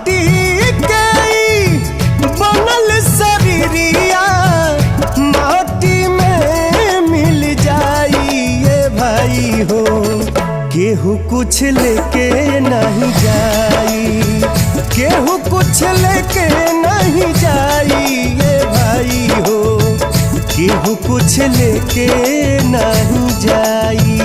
माटी के ई बनल शरीरिया माटी में मिल जाई ये भाई हो। केहू कुछ लेके नहीं जाई, केहू कुछ लेके नहीं जाई ये भाई हो। केहू कुछ लेके नहीं जाई।